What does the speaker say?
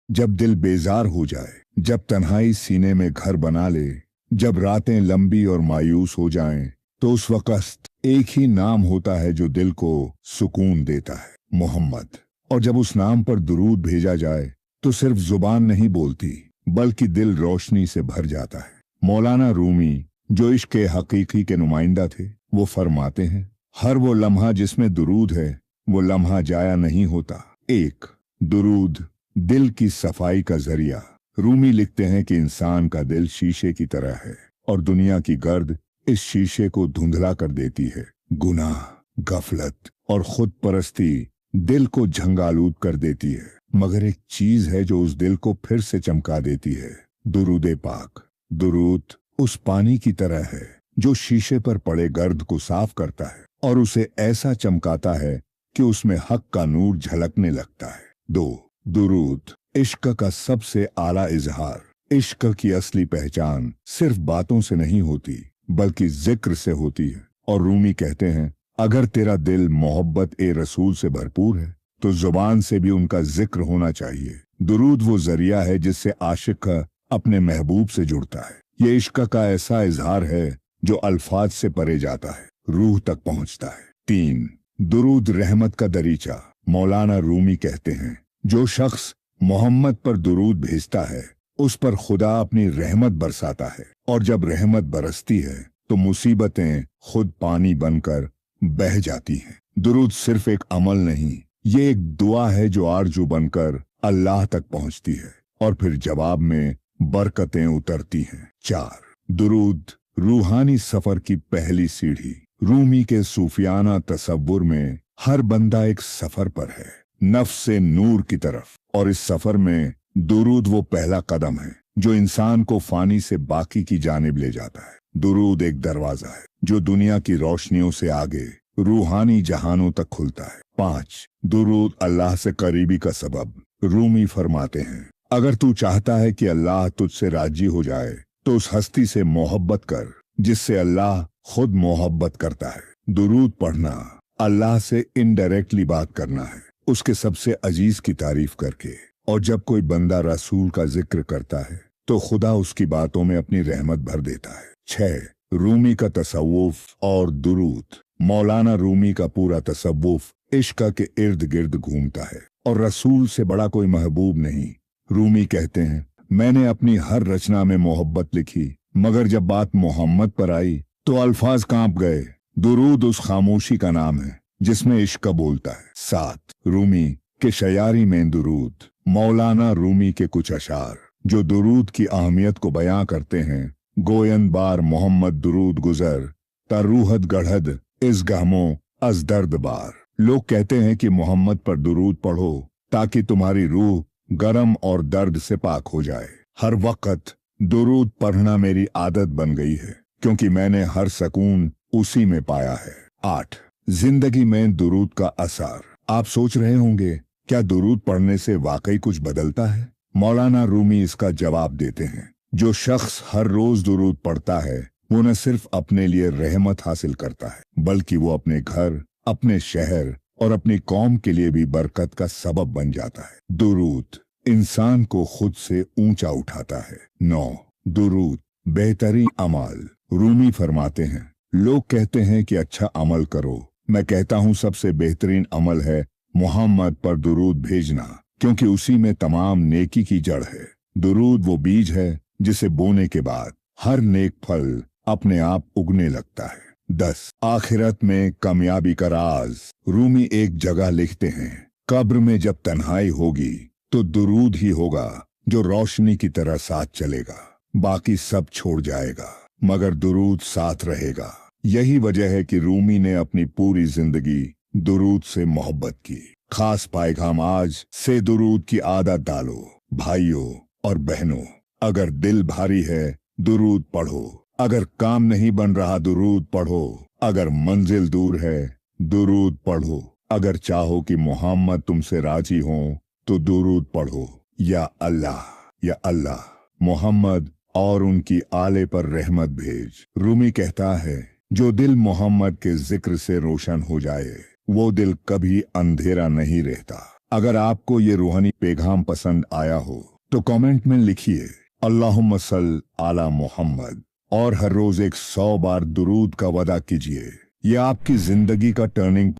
जब दिल बेजार हो जाए, जब तन्हाई सीने में घर बना ले, जब रातें लंबी और मायूस हो जाएं, तो उस वक्त एक ही नाम होता है जो दिल को सुकून देता है, मोहम्मद। और जब उस नाम पर दुरूद भेजा जाए तो सिर्फ जुबान नहीं बोलती, बल्कि दिल रोशनी से भर जाता है। मौलाना रूमी, जो इश्क के हकीकी के नुमाइंदा थे, वो फरमाते हैं, हर वो लम्हा जिसमें दुरूद है, वो लम्हा जाया नहीं होता। एक, दुरूद दिल की सफाई का जरिया। रूमी लिखते हैं कि इंसान का दिल शीशे की तरह है और दुनिया की गर्द इस शीशे को धुंधला कर देती है। गुनाह, गफलत और खुद परस्ती दिल को झंगालूद कर देती है, मगर एक चीज है जो उस दिल को फिर से चमका देती है, दुरूद पाक। दुरूद उस पानी की तरह है जो शीशे पर पड़े गर्द को साफ करता है और उसे ऐसा चमकाता है कि उसमें हक का नूर झलकने लगता है। दो, दुरूद इश्क का सबसे आला इजहार। इश्क की असली पहचान सिर्फ बातों से नहीं होती, बल्कि जिक्र से होती है। और रूमी कहते हैं, अगर तेरा दिल मोहब्बत ए रसूल से भरपूर है तो जुबान से भी उनका जिक्र होना चाहिए। दुरूद वो जरिया है जिससे आशिक अपने महबूब से जुड़ता है। ये इश्क का ऐसा इजहार है जो अल्फाज से परे जाता है, रूह तक पहुंचता है। तीन, दुरूद रहमत का दरीचा। मौलाना रूमी कहते हैं, जो शख्स मोहम्मद पर दुरूद भेजता है उस पर खुदा अपनी रहमत बरसाता है, और जब रहमत बरसती है तो मुसीबतें खुद पानी बनकर बह जाती हैं। दुरूद सिर्फ एक अमल नहीं, ये एक दुआ है जो आरजू बनकर अल्लाह तक पहुंचती है और फिर जवाब में बरकतें उतरती हैं। चार, दुरूद रूहानी सफर की पहली सीढ़ी। रूमी के सूफियाना तसव्वुर में हर बंदा एक सफर पर है, नफ्स से नूर की तरफ, और इस सफर में दुरूद वो पहला कदम है जो इंसान को फानी से बाकी की जानिब ले जाता है। दुरूद एक दरवाजा है जो दुनिया की रोशनियों से आगे रूहानी जहानों तक खुलता है। पांच, दुरूद अल्लाह से करीबी का सबब। रूमी फरमाते हैं, अगर तू चाहता है कि अल्लाह तुझसे राजी हो जाए तो उस हस्ती से मोहब्बत कर जिससे अल्लाह खुद मोहब्बत करता है। दुरूद पढ़ना अल्लाह से इनडायरेक्टली बात करना है, उसके सबसे अजीज की तारीफ करके। और जब कोई बंदा रसूल का जिक्र करता है तो खुदा उसकी बातों में अपनी रहमत भर देता है। छह, रूमी का तसव्वुफ और दुरूद। मौलाना रूमी का पूरा तसव्वुफ इश्क के इर्द गिर्द घूमता है और रसूल से बड़ा कोई महबूब नहीं। रूमी कहते हैं, मैंने अपनी हर रचना में मोहब्बत लिखी, मगर जब बात मोहम्मद पर आई तो अल्फाज कांप गए। दुरूद उस खामोशी का नाम है जिसमें इश्क बोलता है। सात, रूमी के शयारी में दुरूद। मौलाना रूमी के कुछ अशार जो दुरूद की अहमियत को बयां करते हैं। गोयन बार मोहम्मद दुरूद गुजर, तरूहत गढ़द इस गहमो अज दर्द बार। लोग कहते हैं कि मोहम्मद पर दुरूद पढ़ो ताकि तुम्हारी रूह गरम और दर्द से पाक हो जाए। हर वक्त दुरूद पढ़ना मेरी आदत बन गई है क्योंकि मैंने हर सकून उसी में पाया है। आठ, जिंदगी में दुरूद का असर। आप सोच रहे होंगे, क्या दुरूद पढ़ने से वाकई कुछ बदलता है? मौलाना रूमी इसका जवाब देते हैं, जो शख्स हर रोज दुरूद पढ़ता है वो न सिर्फ अपने लिए रहमत हासिल करता है, बल्कि वो अपने घर, अपने शहर और अपनी कौम के लिए भी बरकत का सबब बन जाता है। दुरूद इंसान को खुद से ऊंचा उठाता है। 9, दुरूद बेहतरीन अमल। रूमी फरमाते हैं, लोग कहते हैं कि अच्छा अमल करो, मैं कहता हूँ सबसे बेहतरीन अमल है मोहम्मद पर दुरूद भेजना, क्योंकि उसी में तमाम नेकी की जड़ है। दुरूद वो बीज है जिसे बोने के बाद हर नेक फल अपने आप उगने लगता है। 10, आखिरत में कामयाबी का राज। रूमी एक जगह लिखते हैं, कब्र में जब तन्हाई होगी तो दुरूद ही होगा जो रोशनी की तरह साथ चलेगा, बाकी सब छोड़ जाएगा मगर दुरूद साथ रहेगा। यही वजह है कि रूमी ने अपनी पूरी जिंदगी दुरूद से मोहब्बत की। खास पैगाम आज से दुरूद की आदत डालो। भाइयों और बहनों, अगर दिल भारी है दुरूद पढ़ो, अगर काम नहीं बन रहा दुरूद पढ़ो, अगर मंजिल दूर है दुरूद पढ़ो, अगर चाहो कि मोहम्मद तुमसे राजी हो तो दुरूद पढ़ो। या अल्लाह मोहम्मद और उनकी आले पर रहमत भेज। रूमी कहता है, जो दिल मोहम्मद के जिक्र से रोशन हो जाए वो दिल कभी अंधेरा नहीं रहता। अगर आपको ये रूहानी पैगाम पसंद आया हो तो कमेंट में लिखिए अल्लाहुम्मा सल आला मोहम्मद और हर रोज 100 बार दुरूद का वदा कीजिए। यह आपकी जिंदगी का टर्निंग